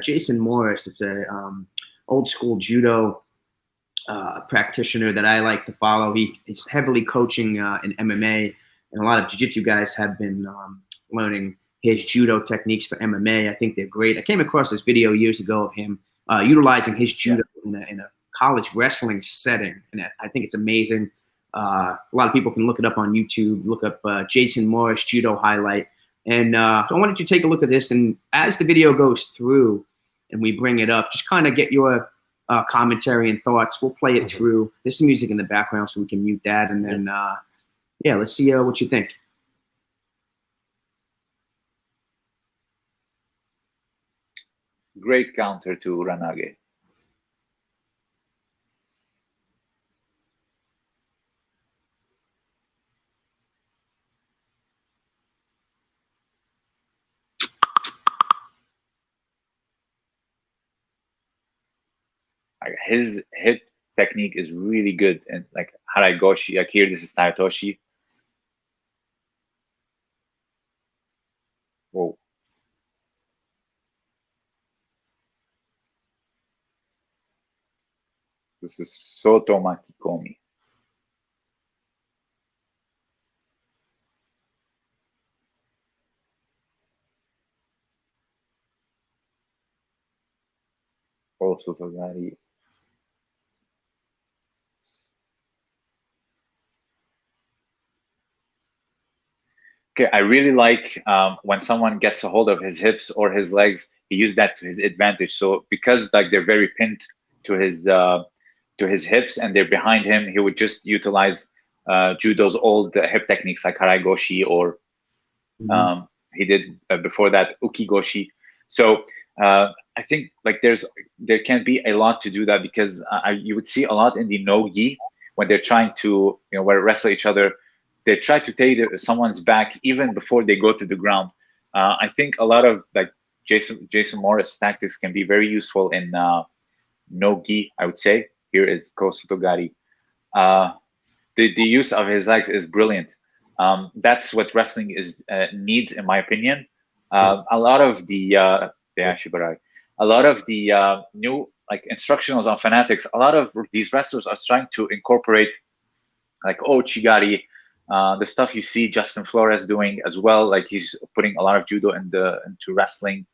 Jason Morris, it's a old school judo practitioner that I like to follow. He's heavily coaching in MMA, and a lot of jiu-jitsu guys have been learning his judo techniques for MMA. I think they're great. I came across this video years ago of him utilizing his judo in a college wrestling setting, and I think it's amazing. A lot of people can look it up on YouTube. Look up Jason Morris judo highlight. And so why don't you take a look at this, and as the video goes through and we bring it up, just kind of get your commentary and thoughts. We'll play it through. There's some music in the background, so we can mute that. And then, yeah, let's see what you think. Great counter to Ranage. His hip technique is really good, and like Haraigoshi, like here, this is Naotoshi. Whoa. This is Soto Makikomi. Oh, Sotogari. Okay, I really like when someone gets a hold of his hips or his legs, he used that to his advantage. So because like they're very pinned to his hips and they're behind him, he would just utilize judo's old hip techniques like Haraigoshi, or he did before that Ukigoshi. So I think like there can be a lot to do that, because you would see a lot in the no-gi when they're trying to wrestle each other. They try to take someone's back even before they go to the ground. I think a lot of like Jason Morris tactics can be very useful in no-gi, I would say. Here is Kosotogari. The use of his legs is brilliant. That's what wrestling needs, in my opinion. A lot of the new like instructionals on Fanatics, a lot of these wrestlers are trying to incorporate like Chigari, the stuff you see Justin Flores doing as well. Like he's putting a lot of judo into wrestling.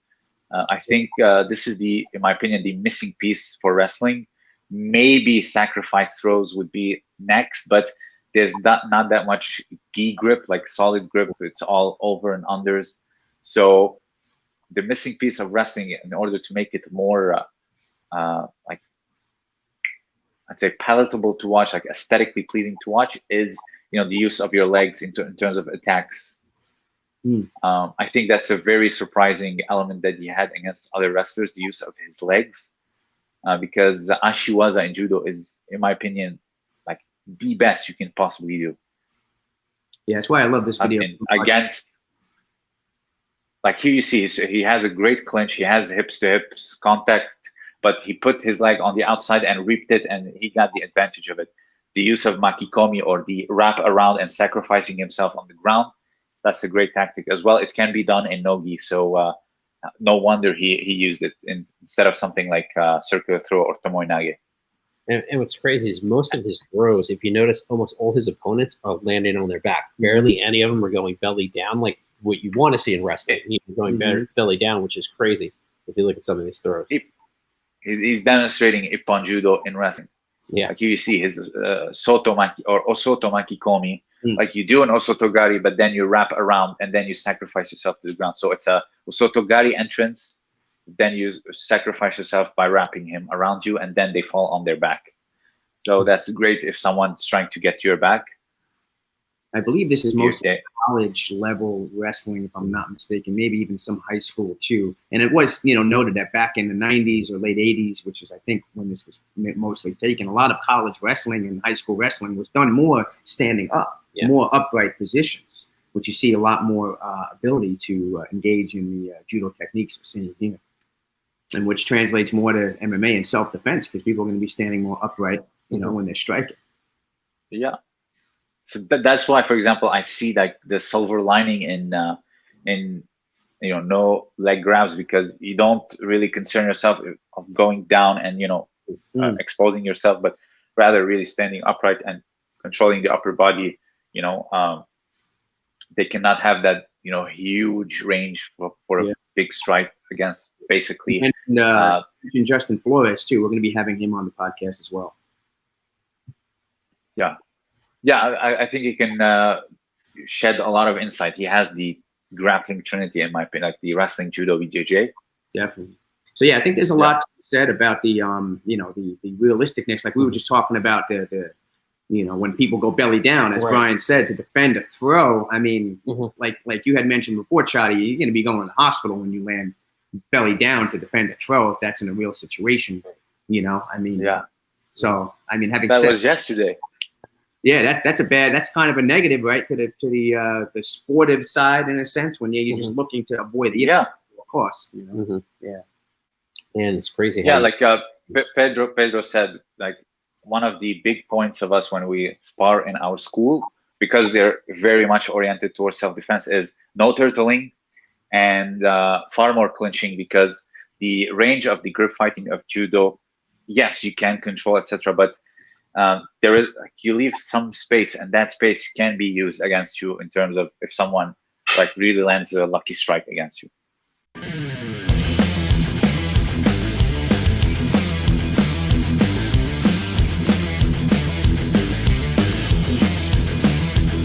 I think this is in my opinion, the missing piece for wrestling. Maybe sacrifice throws would be next, but there's not that much gi grip, like solid grip. It's all over and unders. So the missing piece of wrestling, in order to make it more like I'd say palatable to watch, like aesthetically pleasing to watch, is the use of your legs in terms of attacks. I think that's a very surprising element that he had against other wrestlers, the use of his legs, because Ashiwaza in judo is, in my opinion, like the best you can possibly do. Yeah, that's why I love this video. Against, like here you see, he has a great clinch. He has hips to hips contact, but he put his leg on the outside and reaped it, and he got the advantage of it. The use of makikomi, or the wrap around and sacrificing himself on the ground, that's a great tactic as well. It can be done in no-gi, so no wonder he used it instead of something like circular throw or tomoe nage. And what's crazy is most of his throws, if you notice, almost all his opponents are landing on their back. Barely any of them are going belly down, like what you want to see in wrestling. He's going belly down, which is crazy if you look at some of these throws. He's demonstrating Ippon Judo in wrestling. Yeah, like you see his Soto Maki or Osoto Makikomi. Like you do an Osotogari, but then you wrap around and then you sacrifice yourself to the ground. So it's a Osotogari entrance, then you sacrifice yourself by wrapping him around you, and then they fall on their back. So that's great if someone's trying to get your back. I believe this is mostly college level wrestling, if I'm not mistaken, maybe even some high school too. And it was, noted that back in the 90s or late 80s, which is, I think, when this was mostly taken, a lot of college wrestling and high school wrestling was done more standing up, more upright positions, which you see a lot more ability to engage in the judo techniques we're seeing here, and which translates more to MMA and self-defense, because people are going to be standing more upright, when they're striking. Yeah. So that's why, for example, I see like the silver lining in no leg grabs, because you don't really concern yourself of going down and exposing yourself, but rather really standing upright and controlling the upper body. They cannot have that huge range for a big strike against basically. And Justin Flores too. We're going to be having him on the podcast as well. Yeah, I think he can shed a lot of insight. He has the grappling trinity, in my opinion, like the wrestling, judo, BJJ. Definitely. So yeah, I think there's a lot to be said about the the realisticness. Like we were just talking about the when people go belly down, as Brian said, to defend a throw. I mean, like you had mentioned before, Chadi, you're going to be going to the hospital when you land belly down to defend a throw if that's in a real situation. I mean, So I mean, having that said, was yesterday. Yeah, that's kind of a negative, right, to the sportive side in a sense, when you're just looking to avoid the of course, Yeah. And it's crazy. Yeah, like Pedro said, like one of the big points of us when we spar in our school, because they're very much oriented towards self-defense, is no turtling and far more clinching, because the range of the grip fighting of judo, yes, you can control, etc., but there is, like, you leave some space, and that space can be used against you in terms of if someone like really lands a lucky strike against you.